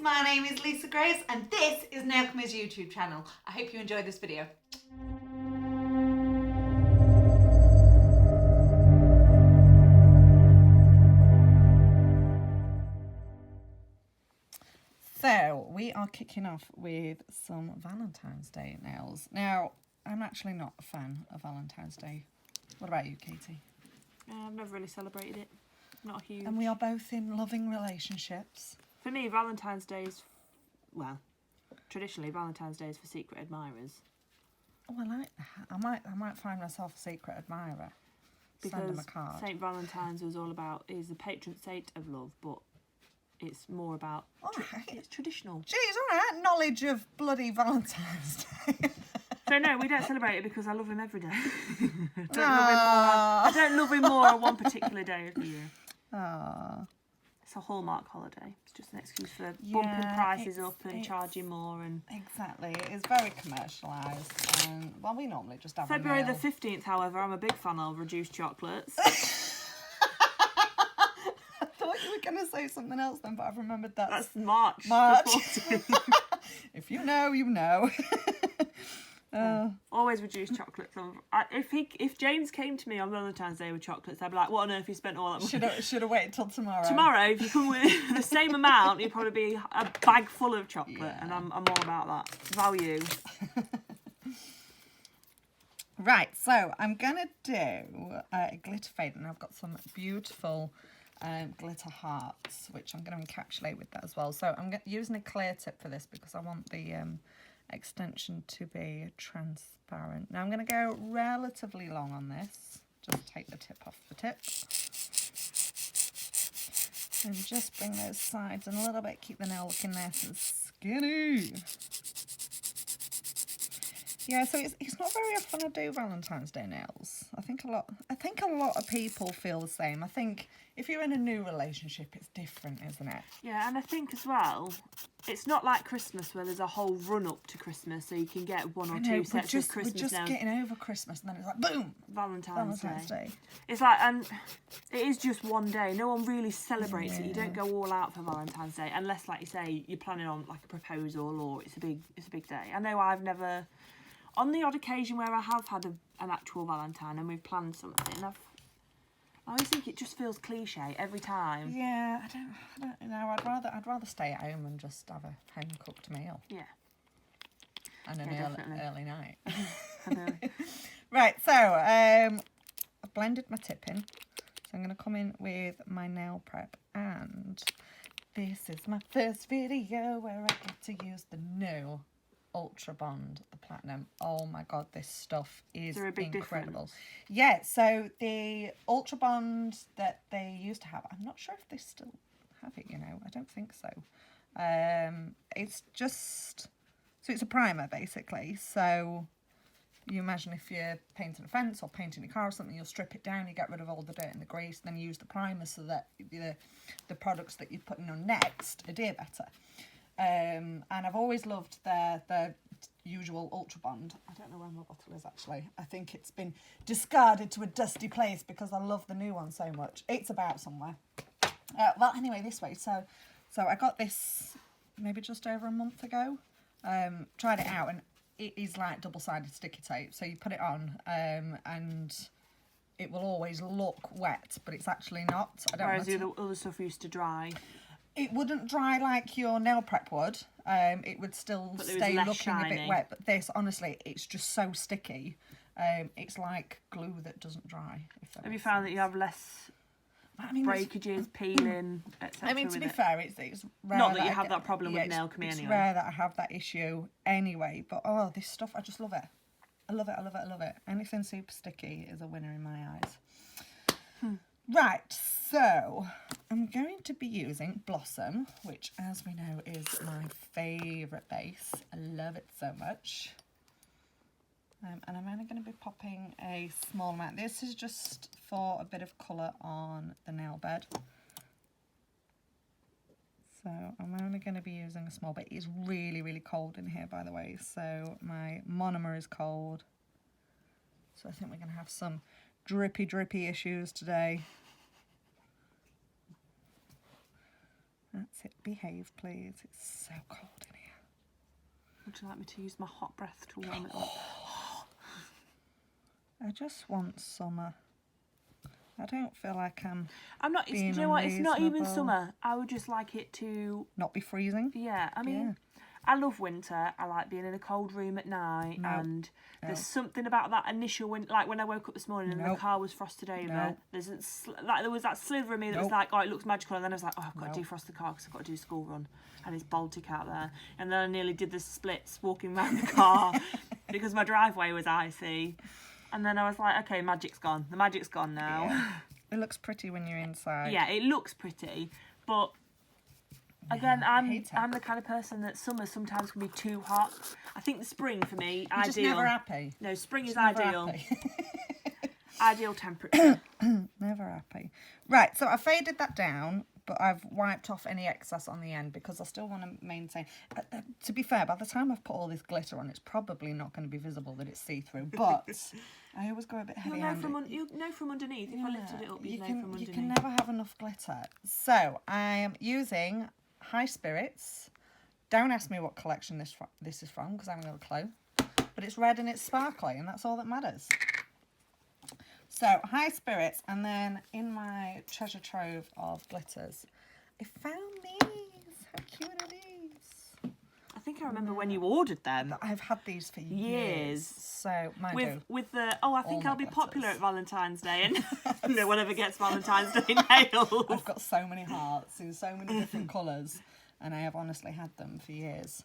my name is Lisa Grace and this is Nailchemy's YouTube channel. I hope you enjoyed this video. So we are kicking off with some Valentine's Day nails. Now, I'm actually not a fan of Valentine's Day. What about you, Katie? I've never really celebrated it. Not huge. And we are both in loving relationships. For me, Valentine's Day is, well, traditionally Valentine's Day is for secret admirers. Oh, I like that. I might find myself a secret admirer. Send them a card. Saint Valentine's was all about, is the patron saint of love, but it's more about, it's traditional. Jeez, all right, knowledge of bloody Valentine's Day. So no, we don't celebrate it because I love him every day. I don't love him more on one particular day of the year. Aww. It's a Hallmark holiday. It's just an excuse for bumping prices up and charging more. And exactly, it is very commercialised. Well, we normally just have February the 15th, however, I'm a big fan of reduced chocolates. I thought you were going to say something else then, but I've remembered that. That's March. If you know, you know. Always reduced chocolates. If James came to me on Valentine's Day with chocolates, I'd be like, "What on earth you spent all that money?" Should have waited till tomorrow. Tomorrow, if you come with the same amount, you'd probably be a bag full of chocolate, and I'm all about that value. Right, so I'm gonna do a glitter fade, and I've got some beautiful glitter hearts, which I'm going to encapsulate with that as well. So I'm using a clear tip for this because I want the extension to be transparent. Now I'm going to go relatively long on this. Just take the tip off the tip. And just bring those sides in a little bit. Keep the nail looking nice and skinny. Yeah, so it's not very often I do Valentine's Day nails. I think a lot of people feel the same. I think if you're in a new relationship, it's different, isn't it? Yeah, and I think as well, it's not like Christmas where there's a whole run up to Christmas, so you can get one or two sets of Christmas nails. We're just getting over Christmas, and then it's like boom, Valentine's Day. It's like, and it is just one day. No one really celebrates it. You don't go all out for Valentine's Day unless, like you say, you're planning on like a proposal or it's a big day. I know I've never. On the odd occasion where I have had an actual Valentine and we've planned something, I always think it just feels cliche every time. Yeah, I don't know. I'd rather stay at home and just have a home cooked meal. Yeah. And an early night. I know. Right, so I've blended my tip in. So I'm going to come in with my nail prep, and this is my first video where I get to use the new Ultra Bond, the platinum. Oh my god, this stuff is incredible. Yeah, so the Ultra Bond that they used to have, I'm not sure if they still have it, you know. I don't think so. It's just, so it's a primer basically. So you imagine if you're painting a fence or painting your car or something, you'll strip it down, you get rid of all the dirt and the grease, then you use the primer so that the products that you're putting on next adhere better. And I've always loved their usual Ultra Bond. I don't know where my bottle is actually. I think it's been discarded to a dusty place because I love the new one so much. It's about somewhere. Well, anyway, this way. So I got this maybe just over a month ago. Tried it out, and it is like double-sided sticky tape. So you put it on, and it will always look wet, but it's actually not. Whereas the other stuff used to dry. It wouldn't dry like your nail prep would. It would still stay looking shiny. A bit wet. But this, honestly, it's just so sticky. It's like glue that doesn't dry. Have you found that you have less breakages, peeling, etc.? I mean, to be fair, it's rare. Not that you have that problem with Nailchemy anyway. It's rare that I have that issue anyway. But oh, this stuff, I just love it. I love it, I love it, I love it. Anything super sticky is a winner in my eyes. Right, so I'm going to be using Blossom, which, as we know, is my favourite base. I love it so much. And I'm only going to be popping a small amount. This is just for a bit of colour on the nail bed. So I'm only going to be using a small bit. It's really, really cold in here, by the way. So my monomer is cold. So I think we're going to have some drippy issues today. That's it. Behave, please. It's so cold in here. Would you like me to use my hot breath to warm it up? I just want summer. I don't feel like I'm not. Do you know what? It's not even summer. I would just like it to not be freezing. Yeah, I mean, I love winter. I like being in a cold room at night, and there's something about that initial winter. Like when I woke up this morning and the car was frosted over. There was that sliver of me that was like, oh, it looks magical, and then I was like, oh, I've got to defrost the car because I've got to do a school run, and it's Baltic out there. And then I nearly did the splits walking around the car because my driveway was icy. And then I was like, okay, magic's gone. The magic's gone now. Yeah. It looks pretty when you're inside. Yeah, it looks pretty, but again, I'm the kind of person that summer sometimes can be too hot. I think the spring for me, You're just never happy. No, spring is ideal. Ideal temperature. Never happy. Right, so I faded that down, but I've wiped off any excess on the end because I still want to maintain. To be fair, by the time I've put all this glitter on, it's probably not going to be visible that it's see-through, but I always go a bit heavy-handed. You'll know from underneath. If I lifted it up, you'd know from underneath. You can never have enough glitter. So I am using High Spirits. Don't ask me what collection this is from because I haven't got a clue. But it's red and it's sparkly, and that's all that matters. So High Spirits, and then in my treasure trove of glitters, I found these. How cute are these? I think I remember when you ordered them. I've had these for years. So with the I think I'll be popular at Valentine's Day, and no one ever gets Valentine's Day nails. I've got so many hearts in so many different colours, and I have honestly had them for years.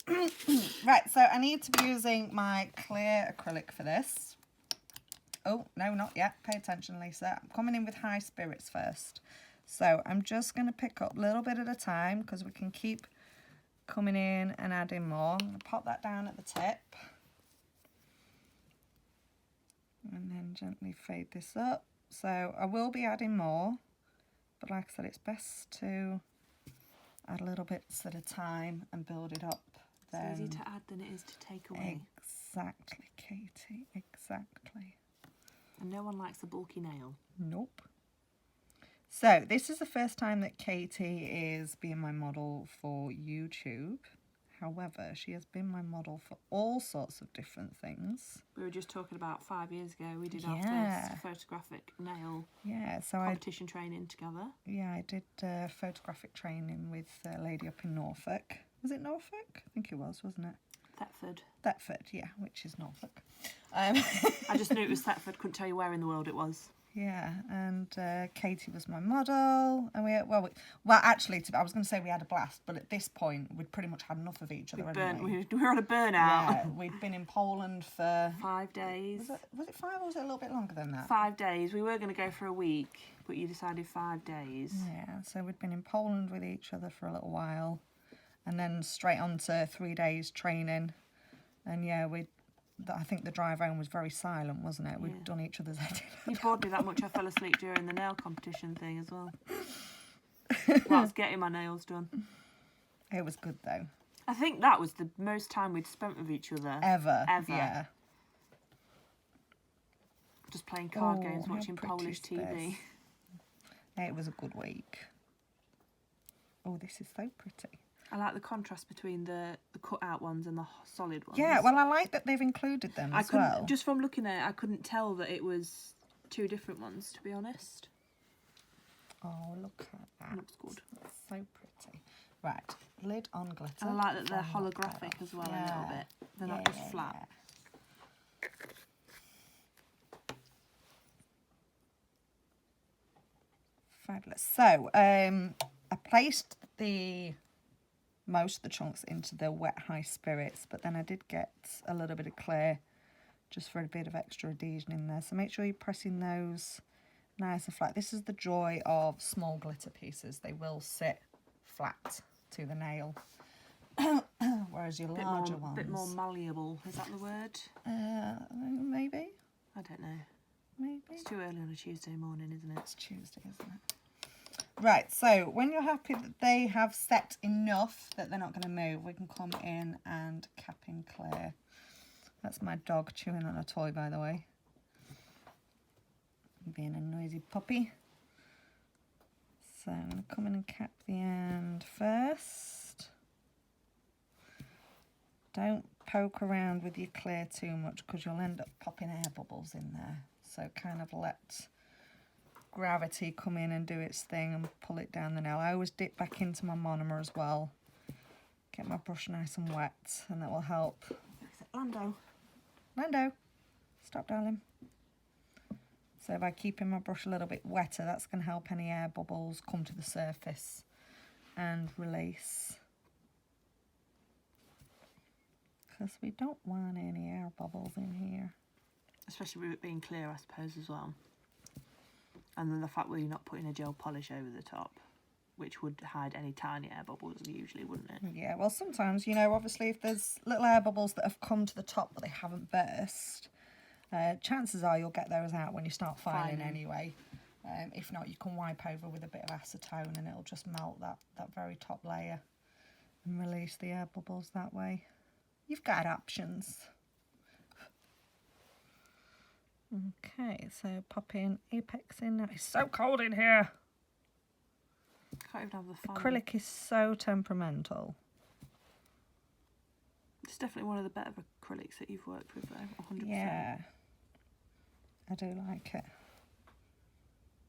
Right, so I need to be using my clear acrylic for this. Oh, no, not yet. Pay attention, Lisa. I'm coming in with High Spirits first. So I'm just going to pick up a little bit at a time because we can keep coming in and adding more. I'm going to pop that down at the tip. And then gently fade this up. So I will be adding more. But like I said, it's best to add little bits at a time and build it up. It's easier to add than it is to take away. Exactly, Katie. Exactly. And no one likes a bulky nail. Nope. So this is the first time that Katie is being my model for YouTube. However, she has been my model for all sorts of different things. We were just talking about 5 years ago. We did our first photographic nail competition training together. Yeah, I did photographic training with a lady up in Norfolk. Was it Norfolk? I think it was, wasn't it? Thetford, yeah, which is Norfolk. I just knew it was Thetford, couldn't tell you where in the world it was. Yeah, and Katie was my model, and actually, I was going to say we had a blast, but at this point, we'd pretty much had enough of each other. We were on a burnout. Yeah, we'd been in Poland for 5 days. Was it 5 or was it a little bit longer than that? 5 days. We were going to go for a week, but you decided 5 days. Yeah, so we'd been in Poland with each other for a little while, and then straight on to 3 days training, and yeah, I think the drive home was very silent, wasn't it? We'd done each other's head in. You bored me that much I fell asleep during the nail competition thing as well. While I was getting my nails done. It was good though. I think that was the most time we'd spent with each other. Ever. Yeah. Just playing card games, watching Polish TV. It was a good week. Oh, this is so pretty. I like the contrast between the cut-out ones and the solid ones. Yeah, well, I like that they've included them as well. Just from looking at it, I couldn't tell that it was 2 different ones, to be honest. Oh, look at that. Looks good. That's so pretty. Right, lid on glitter. I like that they're holographic as well a little bit. They're not just flat. Yeah. Fabulous. So, I placed most of the chunks into the wet High Spirits, but then I did get a little bit of clear just for a bit of extra adhesion in there. So make sure you're pressing those nice and flat. This is the joy of small glitter pieces. They will sit flat to the nail. Whereas your larger ones... A bit more malleable, is that the word? Maybe. I don't know. Maybe. It's too early on a Tuesday morning, isn't it? It's Tuesday, isn't it? Right, so when you're happy that they have set enough that they're not going to move, we can come in and cap in clear. That's my dog chewing on a toy, by the way. Being a noisy puppy. So I'm going to come in and cap the end first. Don't poke around with your clear too much because you'll end up popping air bubbles in there. So kind of let gravity come in and do its thing and pull it down the nail. I always dip back into my monomer as well. Get my brush nice and wet, and that will help. Lando. Lando, stop, darling. So by keeping my brush a little bit wetter, that's going to help any air bubbles come to the surface and release. Because we don't want any air bubbles in here. Especially with it being clear, I suppose, as well. And then the fact that you're not putting a gel polish over the top, which would hide any tiny air bubbles usually, wouldn't it? Yeah, well, sometimes, you know, obviously if there's little air bubbles that have come to the top but they haven't burst, chances are you'll get those out when you start filing anyway. If not, you can wipe over with a bit of acetone and it'll just melt that very top layer and release the air bubbles that way. You've got options. Okay, so pop in Apex in now. It's so cold in here. Can't even have the fan. Acrylic is so temperamental. It's definitely one of the better acrylics that you've worked with, though. 100%. Yeah, I do like it.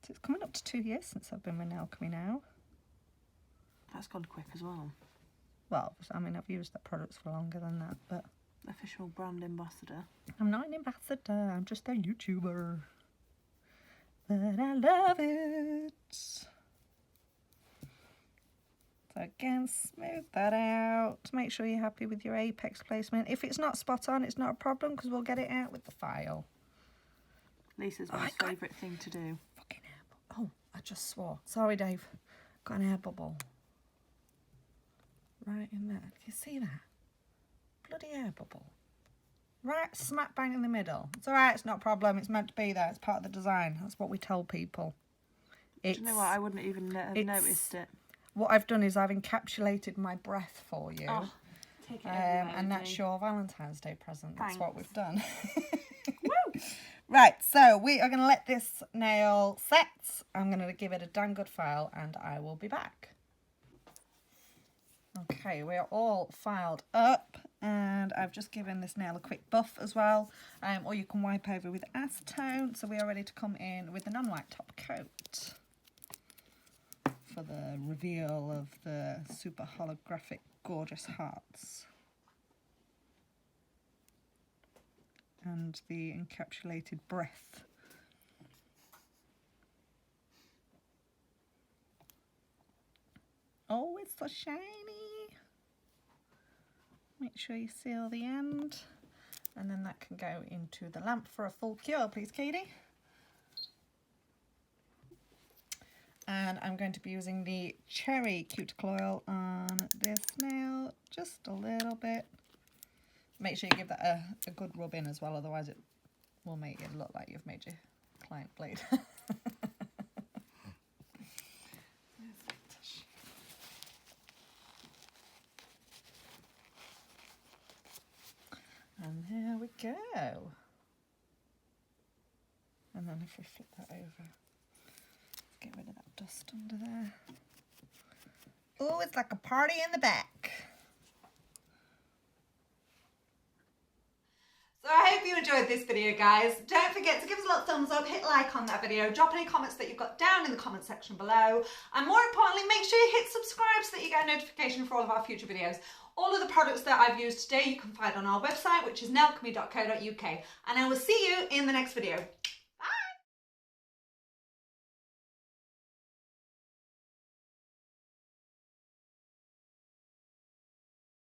So it's coming up to 2 years since I've been with Nailchemy now. That's gone quick as well. Well, I mean, I've used the products for longer than that, but... Official brand ambassador. I'm not an ambassador, I'm just a YouTuber. But I love it. So again, smooth that out. Make sure you're happy with your apex placement. If it's not spot on, it's not a problem because we'll get it out with the file. Lisa's most favourite thing to do. Fucking air bubble. Oh, I just swore. Sorry, Dave. Got an air bubble. Right in there. Can you see that? Bloody air bubble. Right smack bang in the middle. It's alright, it's not a problem. It's meant to be there. It's part of the design. That's what we tell people. Do you know what? I wouldn't even have noticed it. What I've done is I've encapsulated my breath for you. Oh, take it everywhere, and that's your Valentine's Day present. That's what we've done. Woo! Right, so we are going to let this nail set. I'm going to give it a damn good file and I will be back. Okay, we are all filed up and I've just given this nail a quick buff as well, or you can wipe over with acetone. So we are ready to come in with the non-white top coat for the reveal of the super holographic gorgeous hearts and the encapsulated breath. Oh, it's so shiny. Make sure you seal the end. And then that can go into the lamp for a full cure, please, Katie. And I'm going to be using the cherry cuticle oil on this nail, just a little bit. Make sure you give that a good rub in as well, otherwise it will make it look like you've made your client bleed. And there we go. And then if we flip that over, let's get rid of that dust under there. Oh, it's like a party in the back. So I hope you enjoyed this video, guys. Don't forget to give us a little thumbs up, hit like on that video, drop any comments that you've got down in the comment section below, and more importantly, make sure you hit subscribe so that you get a notification for all of our future videos. All of the products that I've used today you can find on our website, which is nailchemy.co.uk, and I will see you in the next video.